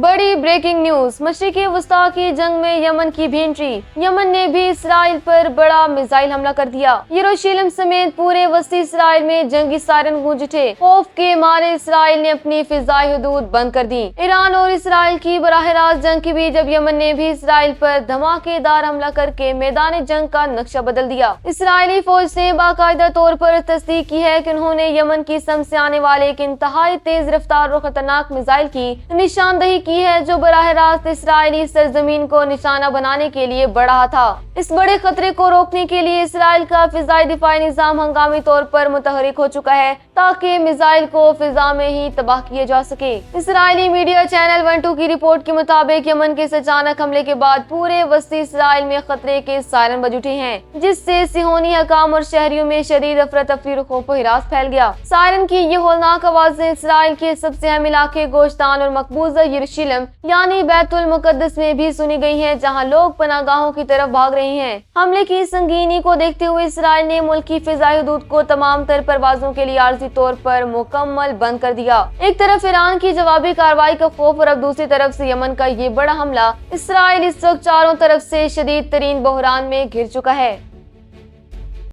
बड़ी breaking news. मशरिकी वस्ता की जंग में यमन की भी एंट्री। यमन ने भी इसराइल पर बड़ा मिसाइल हमला कर दिया। यरूशलेम समेत पूरे वस्ती इसराइल में जंगी सायरन गूंज उठे। खौफ के मारे इसराइल ने अपनी फिजाई हदूद बंद कर दी। ईरान और इसराइल की बराह रास्त जंग के बीच जब यमन ने भी इसराइल पर धमाकेदार हमला करके मैदान जंग का नक्शा बदल दिया। इसराइली फौज ने बाकायदा तौर पर तस्दीक की है कि उन्होंने यमन की सम से आने वाले एक इंतहाई तेज रफ्तार और खतरनाक मिसाइल की निशानदही की है, जो बराह रास्त इसराइली सरजमीन को निशाना बनाने के लिए बढ़ रहा था। इस बड़े खतरे को रोकने के लिए इसराइल का फिजाई दिफाई निजाम हंगामी तौर पर मुतहरिक हो चुका है ताकि मिसाइल को फिजा में ही तबाह किया जा सके। इसराइली मीडिया चैनल 12 की रिपोर्ट के मुताबिक यमन के इस अचानक हमले के बाद पूरे वस्ती इसराइल में खतरे के सायरन बज उठे हैं, जिससे सिहोनी हकाम और शहरियों में शदीद अफरा तफरी और खौफ हिरास फैल गया। सायरन की ये होलनाक आवाजें इसराइल के सबसे अहम इलाके गोश्तान और मकबूजा यरूशलेम यानी बैतुल मुकद्दस में भी सुनी गई हैं, जहां लोग पनागाहों की तरफ भाग रहे हैं। हमले की संगीनी को देखते हुए इसराइल ने मुल्क की फिजाई हदूद को तमाम तर परवाजों के लिए आर्जी तौर पर मुकम्मल बंद कर दिया। एक तरफ ईरान की जवाबी कार्रवाई का खौफ और अब दूसरी तरफ से यमन का ये बड़ा हमला। इसराइल इस वक्त चारों तरफ से शदीद तरीन बहरान में घिर चुका है।